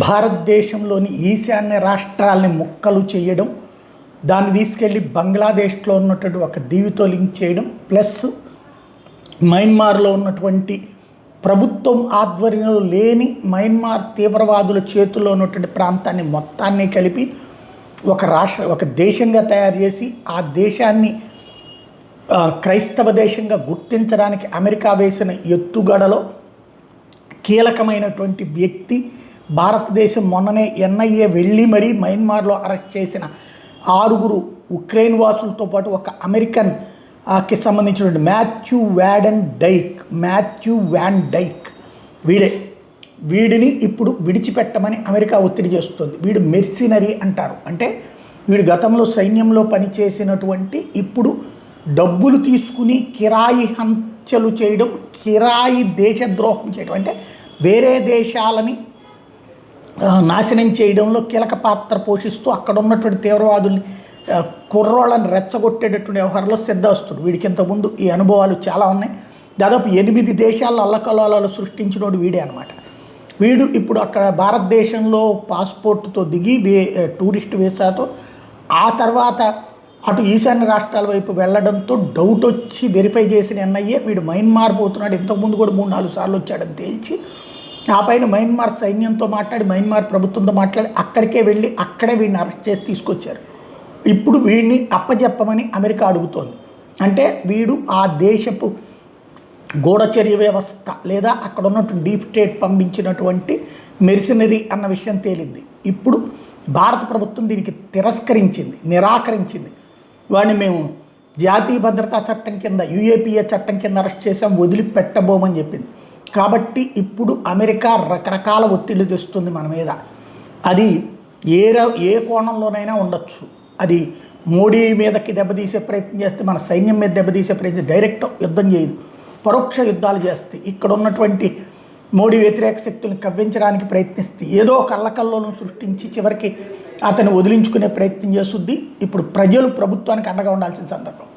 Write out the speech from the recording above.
భారతదేశంలోని ఈశాన్య రాష్ట్రాలని ముక్కలు చేయడం, దాన్ని తీసుకెళ్ళి బంగ్లాదేశ్లో ఉన్నటువంటి ఒక దీవితో లింక్ చేయడం, ప్లస్ మయన్మార్లో ఉన్నటువంటి ప్రభుత్వం ఆధ్వర్యంలో లేని మయన్మార్ తీవ్రవాదుల చేతుల్లో ఉన్నటువంటి ప్రాంతాన్ని మొత్తాన్ని కలిపి ఒక దేశంగా తయారు చేసి ఆ దేశాన్ని క్రైస్తవ దేశంగా గుర్తించడానికి అమెరికా వేసిన ఎత్తుగడలో కీలకమైనటువంటి వ్యక్తి భారతదేశం మొన్ననే ఎన్ఐఏ వెళ్ళి మరీ మయన్మార్లో అరెస్ట్ చేసిన 6 ఉక్రెయిన్ వాసులతో పాటు ఒక అమెరికన్కి సంబంధించినటువంటి మాథ్యూ వ్యాన్ డైక్ వీడిని ఇప్పుడు విడిచిపెట్టమని అమెరికా ఒత్తిడి చేస్తుంది. వీడు మెర్సినరీ అంటారు. అంటే వీడు గతంలో సైన్యంలో పనిచేసినటువంటి, ఇప్పుడు డబ్బులు తీసుకుని కిరాయి హత్యలు చేయడం, కిరాయి దేశద్రోహం చేయడం, అంటే వేరే దేశాలని నాశనం చేయడంలో కీలక పాత్ర పోషిస్తూ అక్కడ ఉన్నటువంటి తీవ్రవాదుల్ని కుర్రోళ్ళని రెచ్చగొట్టేటటువంటి వ్యవహారంలో సిద్ధవస్తుడు. వీడికి ఇంతకుముందు ఈ అనుభవాలు చాలా ఉన్నాయి. దాదాపు 8 దేశాల్లో అల్లకల్లోలాలు సృష్టించినోడు వీడే అనమాట. వీడు ఇప్పుడు అక్కడ భారతదేశంలో పాస్పోర్ట్తో దిగి టూరిస్ట్ వీసాతో ఆ తర్వాత అటు ఈశాన్య రాష్ట్రాల వైపు వెళ్ళడంతో డౌట్ వచ్చి వెరిఫై చేసిన ఎన్ఐఏ వీడు మయన్మార్ పోతున్నాడు, ఇంతకుముందు కూడా 3-4 సార్లు వచ్చాడని తేల్చి ఆ పైన మయన్మార్ సైన్యంతో మాట్లాడి, మయన్మార్ ప్రభుత్వంతో మాట్లాడి అక్కడికే వెళ్ళి అక్కడే వీడిని అరెస్ట్ చేసి తీసుకొచ్చారు. ఇప్పుడు వీడిని అప్పచెప్పమని అమెరికా అడుగుతోంది. అంటే వీడు ఆ దేశపు గూఢచర్య వ్యవస్థ లేదా అక్కడ ఉన్నటువంటి డీప్ స్టేట్ పంపించినటువంటి మెర్సినరీ అన్న విషయం తేలింది. ఇప్పుడు భారత ప్రభుత్వం దీనికి నిరాకరించింది. వాడిని మేము జాతీయ భద్రతా చట్టం కింద, యుఏపిఏ చట్టం కింద అరెస్ట్ చేసాం, వదిలిపెట్టబోమని చెప్పింది. కాబట్టి ఇప్పుడు అమెరికా రకరకాల ఒత్తిళ్లు తెస్తుంది మన మీద. అది ఏ కోణంలోనైనా ఉండొచ్చు. అది మోడీ మీదకి దెబ్బతీసే ప్రయత్నం చేస్తే, మన సైన్యం మీద దెబ్బతీసే ప్రయత్నం, డైరెక్ట్ యుద్ధం చేయదు, పరోక్ష యుద్ధాలు చేస్తే, ఇక్కడ ఉన్నటువంటి మోడీ వ్యతిరేక శక్తులను కవ్వించడానికి ప్రయత్నిస్తే, ఏదో ఒక అల్లకల్లోలను సృష్టించి చివరికి అతను వదిలించుకునే ప్రయత్నం చేస్తుంది. ఇప్పుడు ప్రజలు ప్రభుత్వానికి అండగా ఉండాల్సిన సందర్భం.